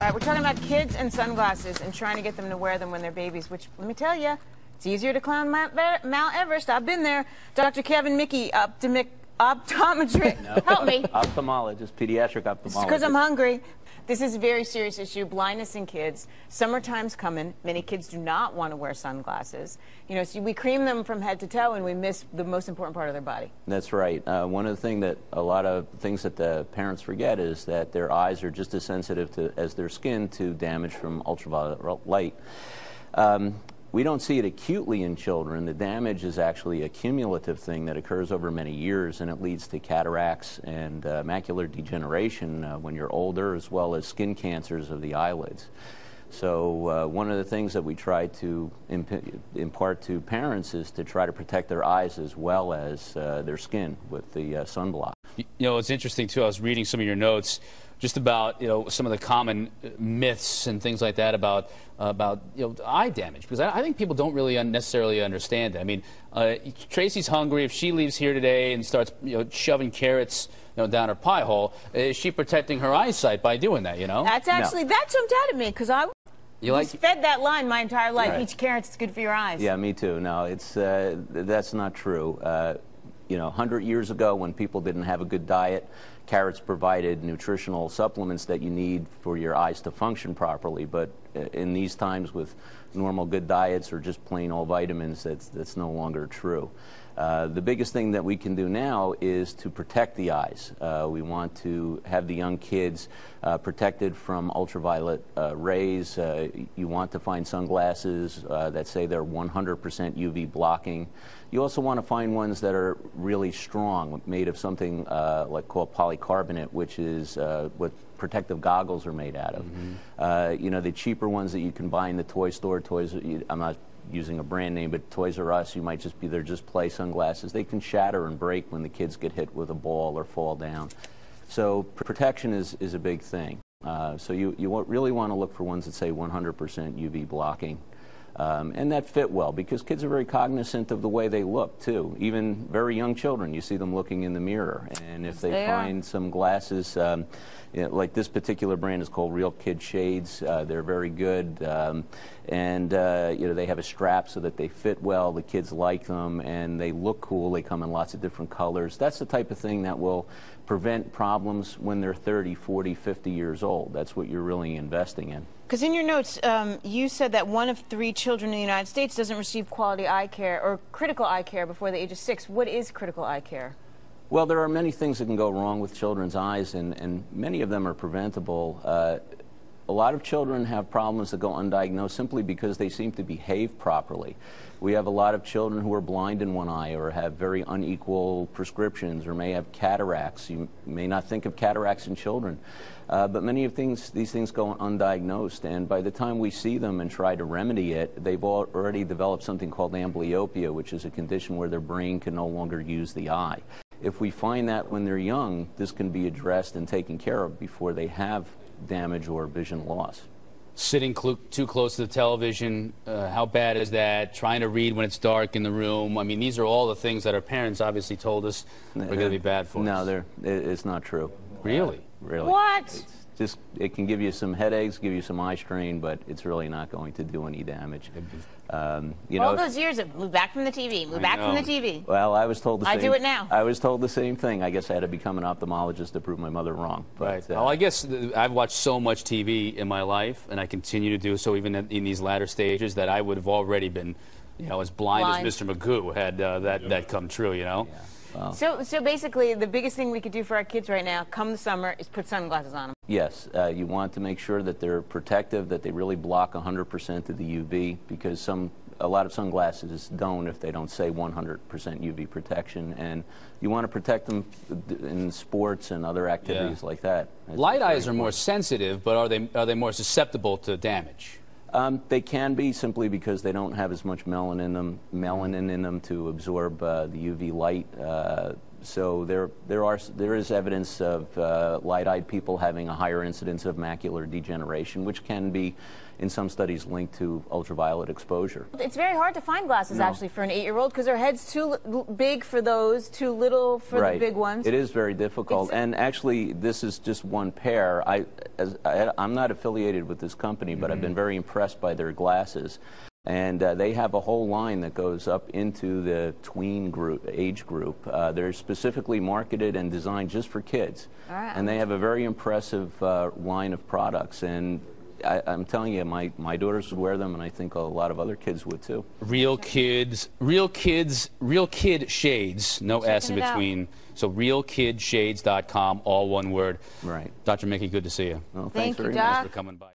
right, we're talking about kids and sunglasses and trying to get them to wear them when they're babies, which, let me tell you, it's easier to climb Mount Everest. I've been there. Dr. Kevin Mickey, optometrist, No. help me. Ophthalmologist, pediatric ophthalmologist. Because I'm hungry. This is a very serious issue, blindness in kids. Summertime's coming. Many kids do not want to wear sunglasses. You know, so we cream them from head to toe and we miss the most important part of their body. That's right. One of the things that a lot of things that the parents forget is that their eyes are just as sensitive as their skin to damage from ultraviolet light. We don't see it acutely in children. The damage is actually a cumulative thing that occurs over many years, and it leads to cataracts and macular degeneration when you're older, as well as skin cancers of the eyelids. So one of the things that we try to impart to parents is to try to protect their eyes as well as their skin with the sunblock. You know, it's interesting, too. I was reading some of your notes just about, you know, some of the common myths and things like that about eye damage, because I think people don't really necessarily understand it. I mean, Tracy's hungry. If she leaves here today and starts, shoving carrots, down her pie hole, is she protecting her eyesight by doing that? That's actually that jumped out at me because I fed that line my entire life. Right. Each carrot's good for your eyes. Yeah, me too. No, it's that's not true. 100 years ago, when people didn't have a good diet, carrots provided nutritional supplements that you need for your eyes to function properly. But in these times, with normal good diets or just plain old vitamins, that's no longer true. The biggest thing that we can do now is to protect the eyes. We want to have the young kids protected from ultraviolet rays. You want to find sunglasses that say they're 100% UV blocking. You also want to find ones that are really strong, made of something called polycarbonate, which is what protective goggles are made out of. Mm-hmm. The cheaper ones that you can buy in the toy store, I'm not using a brand name, but Toys R Us, you might just be there, just play sunglasses. They can shatter and break when the kids get hit with a ball or fall down. So protection is a big thing. So you really want to look for ones that say 100% UV blocking. And that fit well, because kids are very cognizant of the way they look, too. Even very young children, you see them looking in the mirror. And if they find some glasses, like this particular brand is called Real Kid Shades. They're very good. They have a strap so that they fit well. The kids like them, and they look cool. They come in lots of different colors. That's the type of thing that will prevent problems when they're 30, 40, 50 years old. That's what you're really investing in. Because in your notes, you said that 1 of 3 children in the United States doesn't receive quality eye care or critical eye care before the age of 6. What is critical eye care? Well, there are many things that can go wrong with children's eyes, and many of them are preventable. A lot of children have problems that go undiagnosed simply because they seem to behave properly. We have a lot of children who are blind in one eye or have very unequal prescriptions or may have cataracts. You may not think of cataracts in children, but many of these things go undiagnosed, and by the time we see them and try to remedy it, they've already developed something called amblyopia, which is a condition where their brain can no longer use the eye. If we find that when they're young, this can be addressed and taken care of before they have damage or vision loss. Sitting too close to the television, how bad is that? Trying to read when it's dark in the room. I mean, these are all the things that our parents obviously told us are going to be bad for us. No, it's not true. Really? Really. What? It can give you some headaches, give you some eye strain, but it's really not going to do any damage. All those years of move back from the TV, move back from the TV. Well, I was told the same. I do it now. I was told the same thing. I guess I had to become an ophthalmologist to prove my mother wrong. But, right. Well, I guess I've watched so much TV in my life, and I continue to do so even in these latter stages, that I would have already been, as blind as Mr. Magoo had that come true, Yeah. Wow. So basically, the biggest thing we could do for our kids right now, come the summer, is put sunglasses on them. Yes, you want to make sure that they're protective, that they really block 100% of the UV, because a lot of sunglasses don't if they don't say 100% UV protection, and you want to protect them in sports and other activities like that. Light eyes are more sensitive, but are they more susceptible to damage? They can be, simply because they don't have as much melanin in them to absorb the UV light. So there is evidence of light-eyed people having a higher incidence of macular degeneration, which can be, in some studies, linked to ultraviolet exposure. It's very hard to find glasses, actually, for an 8-year-old because their head's too big for those, too little for the big ones. It is very difficult. And actually, this is just one pair. I'm not affiliated with this company, but I've been very impressed by their glasses. And they have a whole line that goes up into the tween age group. They're specifically marketed and designed just for kids. All right. And they have a very impressive line of products. And I'm telling you, my daughters would wear them, and I think a lot of other kids would too. Real kid shades, no S in between. So realkidshades.com, all one word. Right. Dr. Mickey, good to see you. Well, Thank thanks you, very Doc. much for coming by.